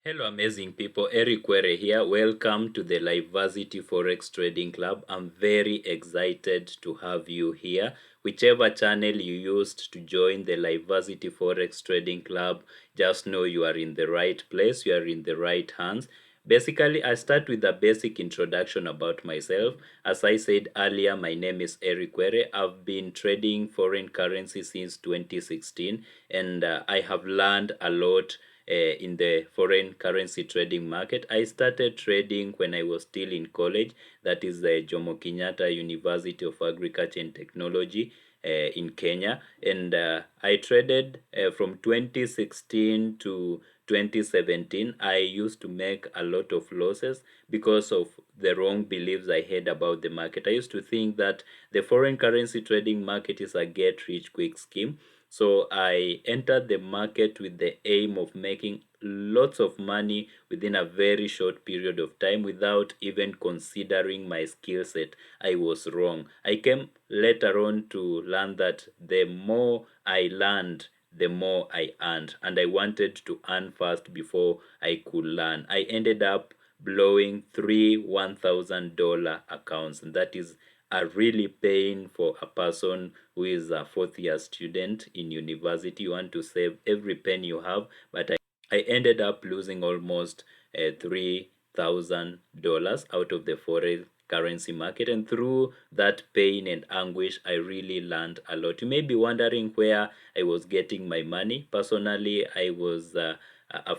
Hello, amazing people. Eric Were here. Welcome to the LifeVersity Forex Trading Club. I'm very excited to have you here. Whichever channel you used to join the LifeVersity Forex Trading Club, just know you are in the right place. You are in the right hands. Basically, I start with a basic introduction about myself. As I said earlier, my name is Eric Were. I've been trading foreign currency since 2016, and I have learned a lot in the foreign currency trading market. I started trading when I was still in college, that is the Jomo Kenyatta University of Agriculture and Technology in Kenya. And I traded from 2016 to 2017. I used to make a lot of losses because of the wrong beliefs I had about the market. I used to think that the foreign currency trading market is a get rich quick scheme. So I entered the market with the aim of making lots of money within a very short period of time without even considering my skill set. I was wrong. I came later on to learn that the more I learned, the more I earned, and I wanted to earn fast before I could learn. I ended up blowing three $1,000 accounts, and that is are really paying for a person who is a fourth year student in university. You want to save every penny you have, but I ended up losing almost $3,000 out of the foreign currency market. And through that pain and anguish, I really learned a lot. You may be wondering where I was getting my money. Personally, I was a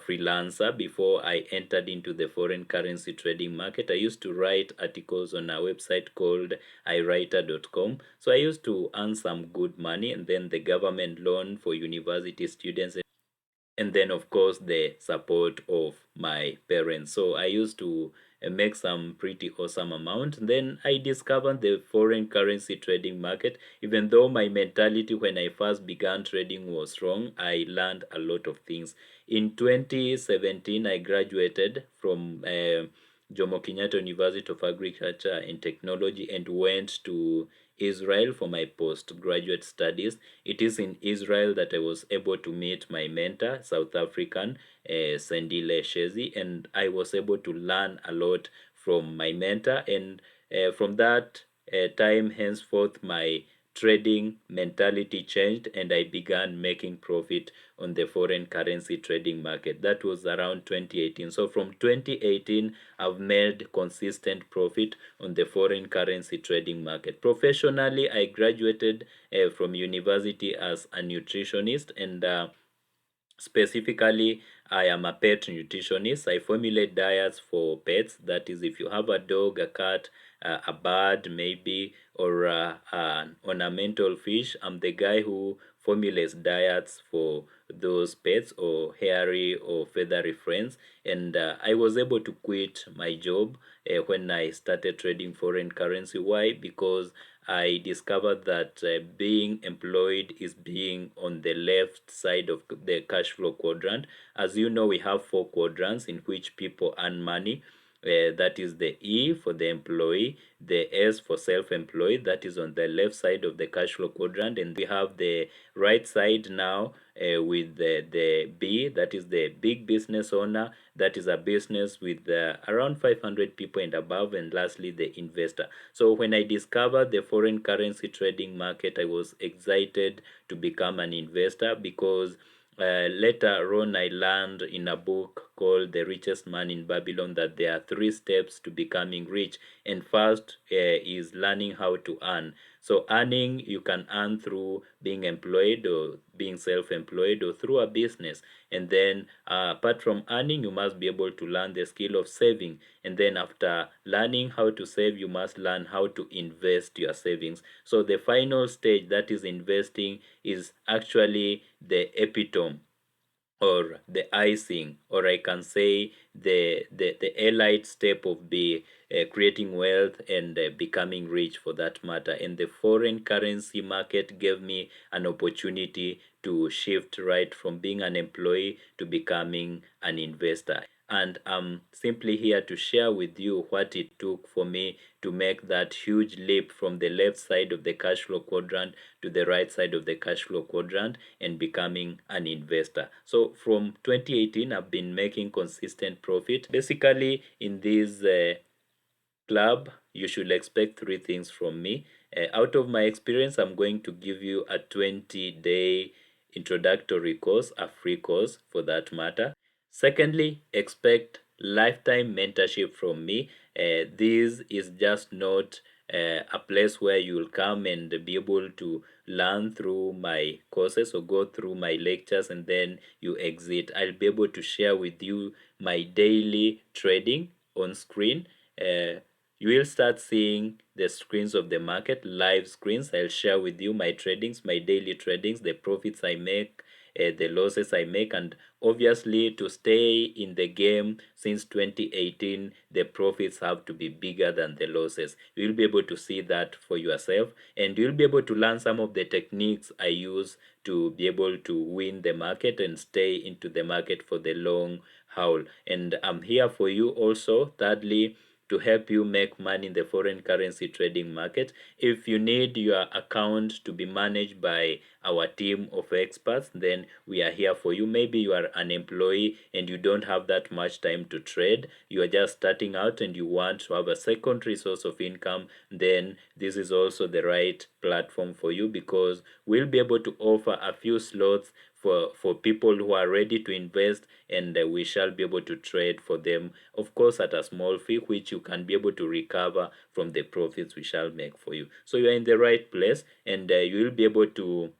freelancer before I entered into the foreign currency trading market. I used to write articles on a website called iwriter.com. So I used to earn some good money, and then the government loan for university students, and then of course the support of my parents. So I used to make some pretty awesome amount. Then I discovered the foreign currency trading market. Even though my mentality when I first began trading was wrong, I learned a lot of things. In 2017 I graduated from Jomo Kenyatta University of Agriculture and Technology and went to Israel for my postgraduate studies. It is in Israel that I was able to meet my mentor, South African Sendile Shezi, and I was able to learn a lot from my mentor. And from that time henceforth, my trading mentality changed, and I began making profit on the foreign currency trading market. That was around 2018. So from 2018, I've made consistent profit on the foreign currency trading market. Professionally, I graduated from university as a nutritionist, and specifically, I am a pet nutritionist. I formulate diets for pets. That is, if you have a dog, a cat, a bird, maybe, or an ornamental fish, I'm the guy who formulates diets for those pets or hairy or feathery friends. And I was able to quit my job when I started trading foreign currency. Why? Because I discovered that being employed is being on the left side of the cash flow quadrant. As you know, we have four quadrants in which people earn money. That is the E for the employee, the S for self-employed, that is on the left side of the cash flow quadrant, and we have the right side now with the B, that is the big business owner, that is a business with around 500 people and above, and lastly the investor. So when I discovered the foreign currency trading market, I was excited to become an investor because later on, I learned in a book called The Richest Man in Babylon that there are three steps to becoming rich. And first is learning how to earn. So, earning, you can earn through being employed or being self employed or through a business. And then, apart from earning, you must be able to learn the skill of saving. And then, after learning how to save, you must learn how to invest your savings. So, the final stage, that is investing, is actually the epitome or the icing, or I can say the elite step of be creating wealth and becoming rich for that matter. And the foreign currency market gave me an opportunity to shift right from being an employee to becoming an investor. and I'm simply here to share with you what it took for me to make that huge leap from the left side of the cash flow quadrant to the right side of the cash flow quadrant and becoming an investor. So from 2018, I've been making consistent profit. Basically, in this club, you should expect three things from me. Out of my experience, I'm going to give you a 20-day introductory course, a free course for that matter. Secondly, expect lifetime mentorship from me. This is just not a place where you will come and be able to learn through my courses or go through my lectures and then you exit. I'll be able to share with you my daily trading on screen. You will start seeing the screens of the market, live screens. I'll share with you my tradings, my daily tradings, the profits I make, the losses I make, and obviously to stay in the game since 2018, the profits have to be bigger than the losses. You'll be able to see that for yourself, and you'll be able to learn some of the techniques I use to be able to win the market and stay into the market for the long haul. And I'm here for you also. Thirdly, to help you make money in the foreign currency trading market. If you need your account to be managed by our team of experts, then we are here for you. Maybe you are an employee and you don't have that much time to trade. You are just starting out and you want to have a secondary source of income, then this is also the right platform for you, because we'll be able to offer a few slots for people who are ready to invest, and we shall be able to trade for them, of course at a small fee, which you can be able to recover from the profits we shall make for you. So you are in the right place, and you will be able to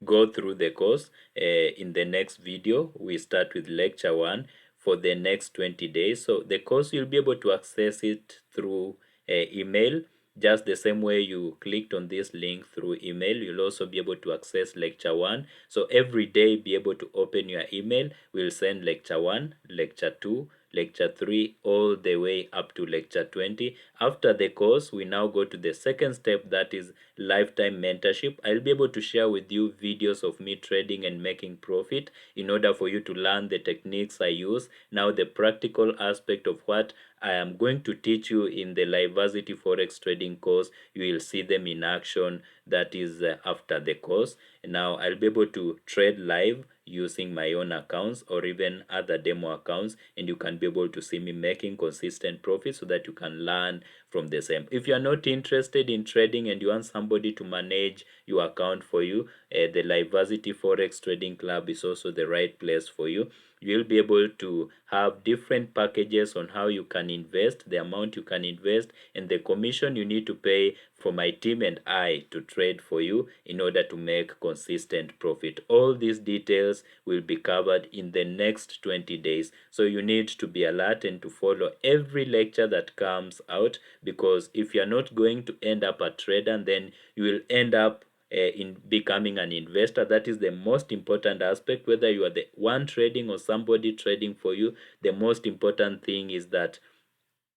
go through the course. In the next video we start with lecture 1 for the next 20 days. So the course, you'll be able to access it through email, just the same way you clicked on this link through email. You'll also be able to access lecture 1. So every day be able to open your email. We'll send lecture 1, lecture 2, lecture 3, all the way up to lecture 20. After the course, we now go to the second step, that is lifetime mentorship. I'll be able to share with you videos of me trading and making profit in order for you to learn the techniques I use. Now the practical aspect of what I am going to teach you in the LifeVersity Forex Trading Course, you will see them in action. That is after the course. Now I'll be able to trade live using my own accounts or even other demo accounts, and you can be able to see me making consistent profits so that you can learn from the same. If you are not interested in trading and you want somebody to manage your account for you, the LifeVersity Forex Trading Club is also the right place for you. You'll be able to have different packages on how you can invest, the amount you can invest, and the commission you need to pay for my team and I to trade for you in order to make consistent profit. All these details will be covered in the next 20 days. So you need to be alert and to follow every lecture that comes out, because if you're not going to end up a trader, then you will end up in becoming an investor. That is the most important aspect. Whether you are the one trading or somebody trading for you, the most important thing is that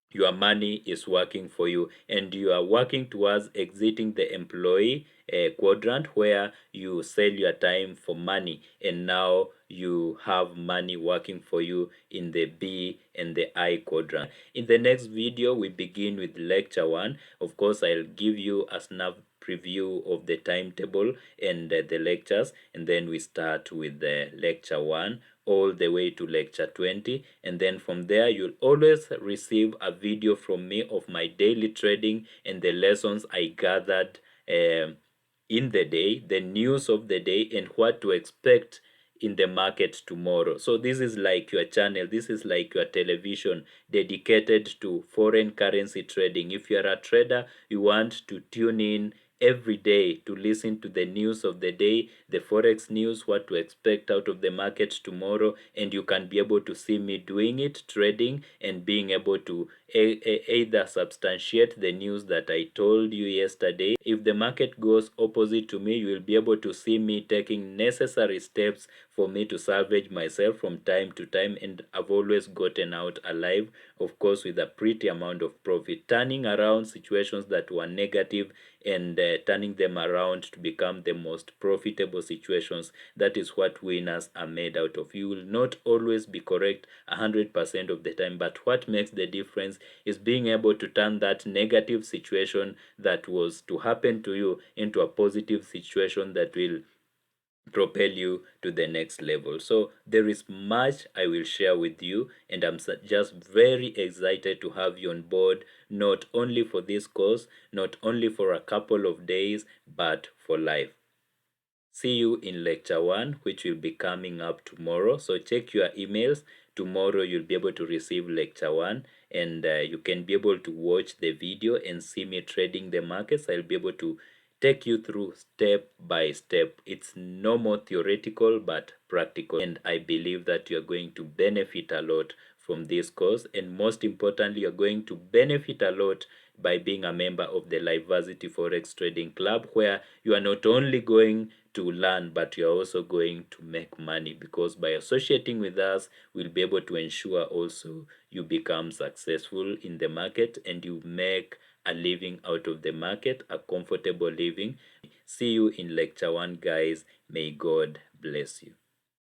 your money is working for you and you are working towards exiting the employee quadrant, where you sell your time for money and now you have money working for you in the B and the I quadrant. In the next video we begin with lecture 1. Of course, I'll give you a snap preview of the timetable and the lectures, and then we start with the lecture 1 all the way to lecture 20, and then from there you'll always receive a video from me of my daily trading and the lessons I gathered in the day, the news of the day, and what to expect in the market tomorrow. So this is like your channel, this is like your television dedicated to foreign currency trading. If you are a trader, you want to tune in every day to listen to the news of the day, the forex news, what to expect out of the market tomorrow, and you can be able to see me doing it, trading, and being able to either substantiate the news that I told you yesterday. If the market goes opposite to me, you will be able to see me taking necessary steps for me to salvage myself from time to time, and I've always gotten out alive, of course with a pretty amount of profit, turning around situations that were negative and turning them around to become the most profitable situations. That is what winners are made out of. You will not always be correct 100% of the time, but what makes the difference is being able to turn that negative situation that was to happen to you into a positive situation that will propel you to the next level. So there is much I will share with you, and I'm just very excited to have you on board, not only for this course, not only for a couple of days, but for life. See you in lecture 1, which will be coming up tomorrow. So check your emails. Tomorrow you'll be able to receive lecture 1, and you can be able to watch the video and see me trading the markets. I'll be able to take you through step by step. It's no more theoretical but practical, and I believe that you're going to benefit a lot from this course, and most importantly, you're going to benefit a lot by being a member of the LifeVersity Forex Trading Club, where you are not only going to learn, but you're also going to make money, because by associating with us, we'll be able to ensure also you become successful in the market and you make a living out of the market, a comfortable living. See you in lecture 1, guys. May God bless you.